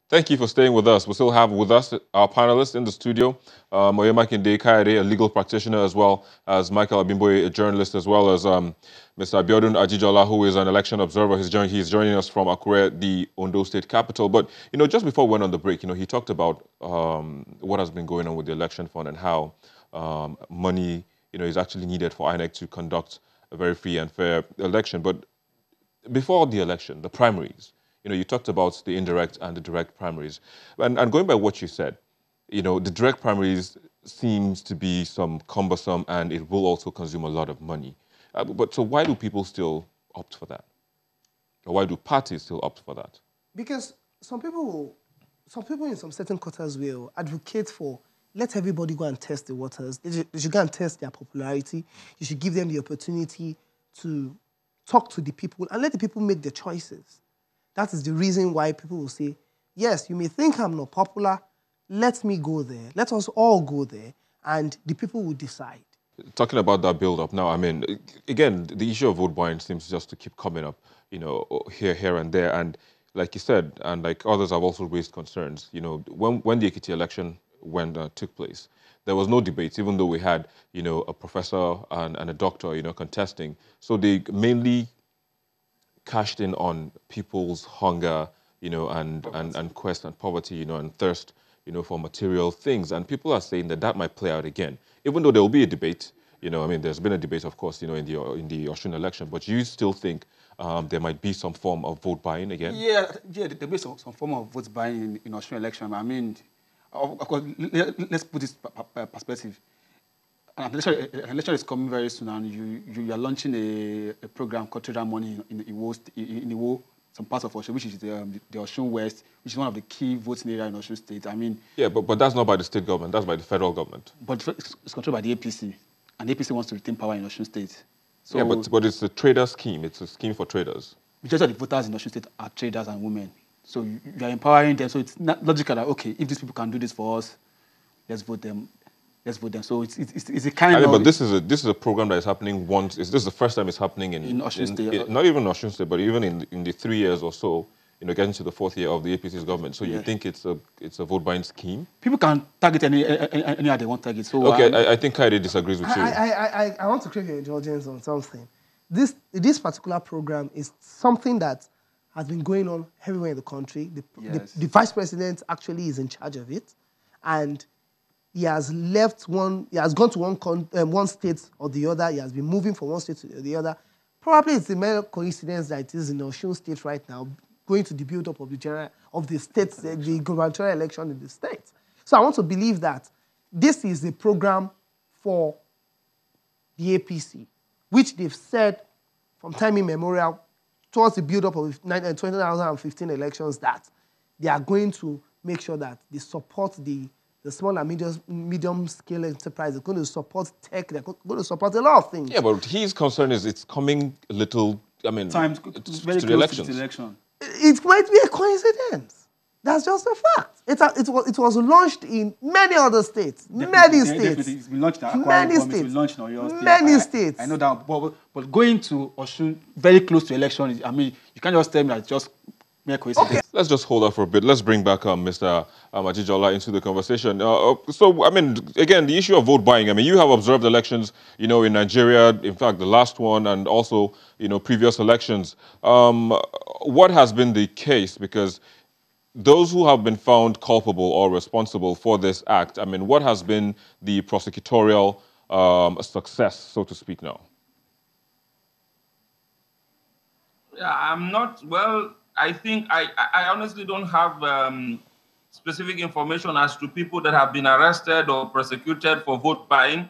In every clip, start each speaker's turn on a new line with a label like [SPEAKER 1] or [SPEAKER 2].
[SPEAKER 1] Thank you for staying with us. We still have with us our panelists in the studio, Moyema Kinde Kayode, a legal practitioner, as well as Michael Abimboye, a journalist, as well as Mr. Abiodun Ajijola, who is an election observer. He's joining us from Akure, the Ondo State capital. But, just before we went on the break, he talked about what has been going on with the election fund and how money, is actually needed for INEC to conduct a very free and fair election. But before the election, the primaries, you talked about the indirect and the direct primaries. And going by what you said, the direct primaries seems to be some cumbersome and it will also consume a lot of money. But so why do people still opt for that? Or why do parties still opt for that?
[SPEAKER 2] Because some people in some certain quarters will advocate for let everybody go and test the waters. They should go and test their popularity. You should give them the opportunity to talk to the people and let the people make the choices. That is the reason why people will say, yes, you may think I'm not popular, let me go there. Let us all go there, and the people will decide.
[SPEAKER 1] Talking about that build-up now, again, the issue of vote buying seems just to keep coming up, here and there. And like you said, and like others have also raised concerns, when the Ekiti election took place, there was no debate, even though we had, a professor and a doctor, contesting. So they mainly cashed in on people's hunger, and quest and poverty, and thirst, for material things. And people are saying that that might play out again, even though there will be a debate. There's been a debate, of course, in the Osun election. But you still think there might be some form of vote buying again?
[SPEAKER 3] Yeah, there'll be some form of vote buying in Australian election. Of course, let's put this perspective. An election is coming very soon, and you are launching a program called Trader Money in Iwo, some parts of Osun, which is the Osun West, which is one of the key voting areas in Osun State.
[SPEAKER 1] Yeah, but that's not by the state government, that's by the federal government.
[SPEAKER 3] But it's controlled by the APC, and the APC wants to retain power in Osun State.
[SPEAKER 1] So, yeah, but it's a trader scheme. It's a scheme for traders.
[SPEAKER 3] Majority of the voters in Osun State are traders and women. So you are empowering them. So it's not logical that, okay, if these people can do this for us, let's vote them. So it's a kind of.
[SPEAKER 1] But this is a program that is happening once. Is this the first time it's happening in
[SPEAKER 3] Osun State?
[SPEAKER 1] Not even Osun State, but even in the 3 years or so, getting to the 4th year of the APC's government. So you think it's a vote buying scheme?
[SPEAKER 3] People can target any they want to target. So
[SPEAKER 1] okay, I think Kaide disagrees with you.
[SPEAKER 2] I want to crave your indulgence on something. This particular program is something that has been going on everywhere in the country. The vice president actually is in charge of it, and he has gone to one state or the other. He has been moving from one state to the other. Probably it's a mere coincidence that it is in Osun State right now, going to the build-up of the gubernatorial election in the state. So I want to believe that this is a program for the APC, which they've said from time immemorial towards the build-up of 2015 elections that they are going to make sure that they support the small and medium-scale enterprise. They're going to support tech. They're going to support a lot of things.
[SPEAKER 1] Yeah, but his concern is it's coming a little,
[SPEAKER 3] time very
[SPEAKER 1] to
[SPEAKER 3] close
[SPEAKER 1] the elections.
[SPEAKER 3] to the election.
[SPEAKER 2] It might be a coincidence. That's just a fact. It was launched in many other states. Many states.
[SPEAKER 3] It's been launched in
[SPEAKER 2] many
[SPEAKER 3] states.
[SPEAKER 2] states.
[SPEAKER 3] It's been launched in Oyo State.
[SPEAKER 2] Many states.
[SPEAKER 3] I know that, but going to Osun very close to election, you can't just tell me that it's just mere coincidence.
[SPEAKER 2] Okay.
[SPEAKER 1] Let's just hold that for a bit. Let's bring back Mr. Ajijola into the conversation. Again, the issue of vote buying. You have observed elections, in Nigeria, in fact, the last one, and also, previous elections. What has been the case? Because those who have been found culpable or responsible for this act, what has been the prosecutorial success, so to speak, now?
[SPEAKER 4] Yeah, I think I honestly don't have specific information as to people that have been arrested or prosecuted for vote buying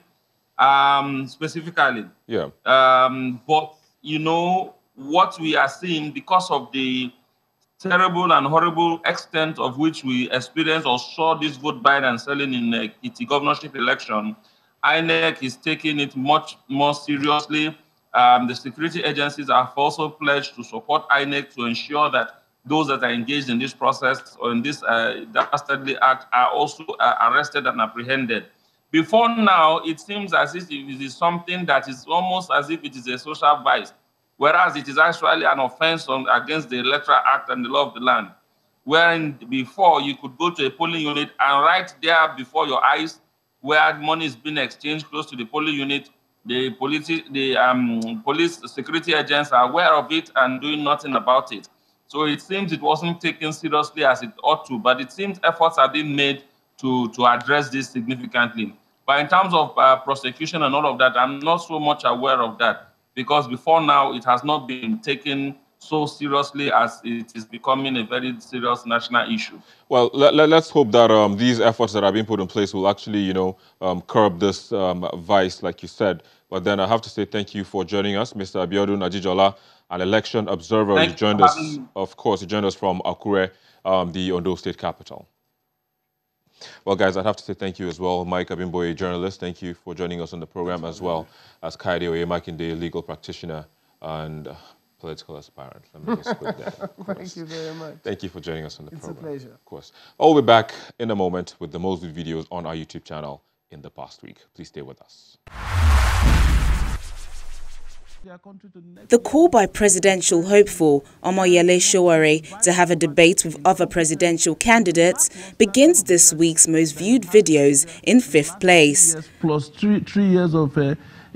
[SPEAKER 4] specifically.
[SPEAKER 1] Yeah.
[SPEAKER 4] But, what we are seeing because of the terrible and horrible extent of which we experienced or saw this vote buying and selling in the governorship election, INEC is taking it much more seriously. The security agencies have also pledged to support INEC to ensure that those that are engaged in this process or in this dastardly act are also arrested and apprehended. Before now, it seems as if it is something that is almost as if it is a social vice, whereas it is actually an offense against the Electoral Act and the law of the land. wherein before you could go to a polling unit and right there before your eyes, where money is being exchanged close to the polling unit, the police security agents are aware of it and doing nothing about it. So it seems it wasn't taken seriously as it ought to, but it seems efforts are being made to address this significantly. But in terms of prosecution and all of that, I'm not so much aware of that, because before now it has not been taken so seriously as it is becoming a very serious national issue.
[SPEAKER 1] Well, let's hope that these efforts that are being put in place will actually, curb this vice, like you said. But then I have to say thank you for joining us, Mr. Abiodun Ajijola, an election observer. You joined us, of course, you joined us from Akure, the Ondo State capital. Well, guys, I'd have to say thank you as well. Mike Abimboye, journalist, thank you for joining us on the program, as well as Kaide Oyemakinde, legal practitioner and political aspirant. Let me just put that.
[SPEAKER 2] Thank you very much.
[SPEAKER 1] Thank you for joining us on the program.
[SPEAKER 2] It's a pleasure.
[SPEAKER 1] Of course. I'll be back in a moment with the most viewed videos on our YouTube channel in the past week. Please stay with us.
[SPEAKER 5] The call by presidential hopeful Omoyele Sowore to have a debate with other presidential candidates begins this week's most viewed videos in 5th place.
[SPEAKER 6] Plus 3 years of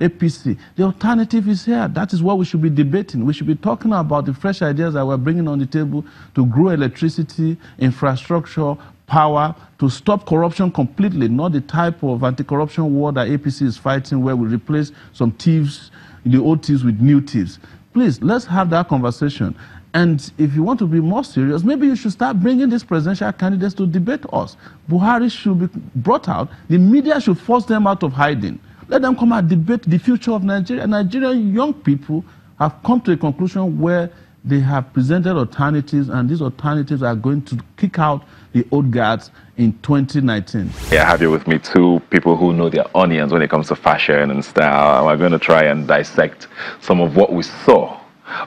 [SPEAKER 6] APC. The alternative is here. That is what we should be debating. We should be talking about the fresh ideas that we're bringing on the table to grow electricity, infrastructure, power, to stop corruption completely, not the type of anti-corruption war that APC is fighting, where we replace some thieves, the old thieves with new thieves. Please, let's have that conversation. And if you want to be more serious, maybe you should start bringing these presidential candidates to debate us. Buhari should be brought out. The media should force them out of hiding. Let them come and debate the future of Nigeria. Nigerian young people have come to a conclusion where they have presented alternatives, and these alternatives are going to kick out the old guards in 2019.
[SPEAKER 7] Yeah, I have here with me two people who know their onions when it comes to fashion and style. And we're going to try and dissect some of what we saw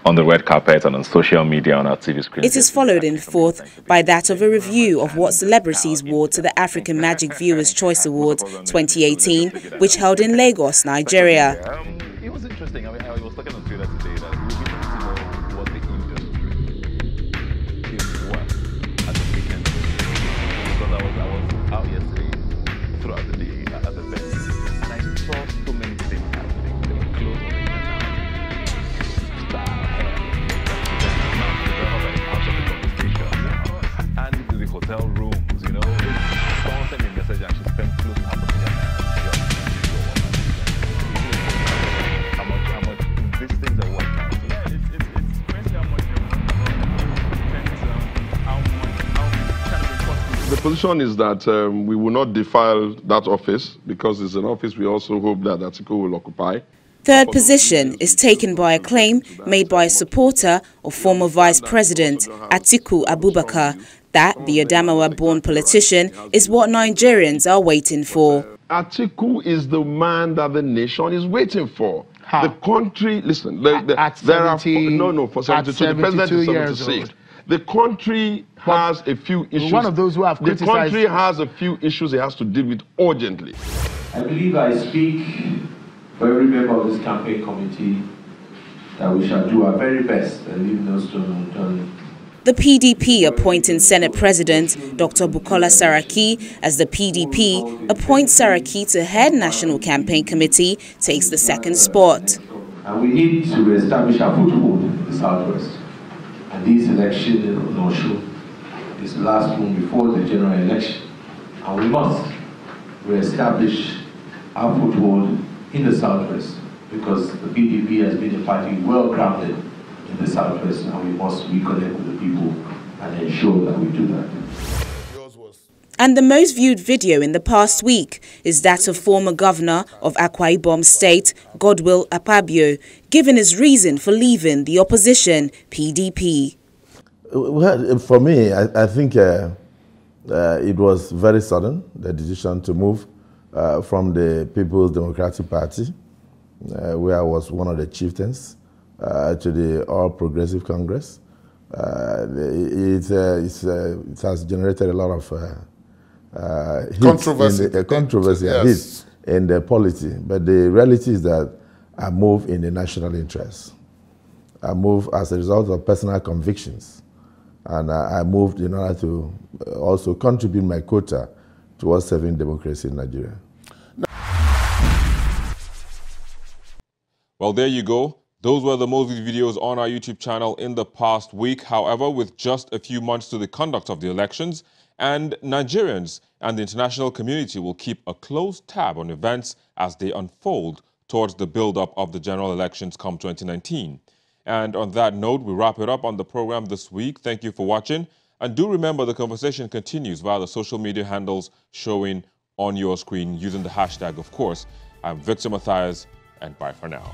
[SPEAKER 7] on the red carpet and on social media, on our TV screen.
[SPEAKER 5] It is followed in 4th by that of a review of what celebrities wore to the African Magic Viewers' Choice Awards 2018, which held in Lagos, Nigeria.
[SPEAKER 7] It was interesting. I mean, I was talking on Twitter today that we really need to know what the industry is worth at the weekend. Because I was out yesterday throughout the day at the venue, and I saw so many things happening. There were clothes on the and the hotel rooms, you know, someone sent me a message and she spent close to half a million how much these things are worth now.
[SPEAKER 8] Yeah, it's crazy how much depends on how kind of cost.
[SPEAKER 9] The position is that we will not defile that office, because it's an office we also hope that Atiku will occupy.
[SPEAKER 5] Third position is taken by a claim made by a supporter of former Vice President Atiku Abubakar that the Adamawa-born politician is what Nigerians are waiting for.
[SPEAKER 9] Atiku is the man that the nation is waiting for.
[SPEAKER 10] How?
[SPEAKER 9] The country, listen,
[SPEAKER 10] at 70,
[SPEAKER 9] for 72, the president is 76. The country has a few issues.
[SPEAKER 10] One of those who have criticized.
[SPEAKER 9] The country has a few issues it has to deal with urgently.
[SPEAKER 11] I believe I speak for every member of this campaign committee that we shall do our very best and leave no stone unturned.
[SPEAKER 5] The PDP appointing Senate President Dr. Bukola Saraki as the PDP appoints Saraki to head National Campaign Committee takes the second spot.
[SPEAKER 11] And we need to reestablish our foothold in the Southwest. And this election in Onoshu is the last one before the general election. And we must reestablish our foothold in the Southwest, because the PDP has been a party well grounded in the Southwest, and we must reconnect with the people and ensure that we do that.
[SPEAKER 5] And the most viewed video in the past week is that of former governor of Akwa Ibom State, Godwill Akpabio, giving his reason for leaving the opposition PDP.
[SPEAKER 12] Well, for me, I think it was very sudden, the decision to move from the People's Democratic Party, where I was one of the chieftains, to the All Progressive Congress. It has generated a lot of controversy in the polity. But the reality is that I move in the national interest. I move as a result of personal convictions. And I moved in order to also contribute my quota towards serving democracy in Nigeria.
[SPEAKER 1] Well, there you go. Those were the Moses videos on our YouTube channel in the past week. However, with just a few months to the conduct of the elections, and Nigerians and the international community will keep a close tab on events as they unfold towards the build-up of the general elections come 2019. And on that note, we wrap it up on the program this week. Thank you for watching. And do remember the conversation continues via the social media handles showing on your screen using the hashtag, of course. I'm Victor Matthias, and bye for now.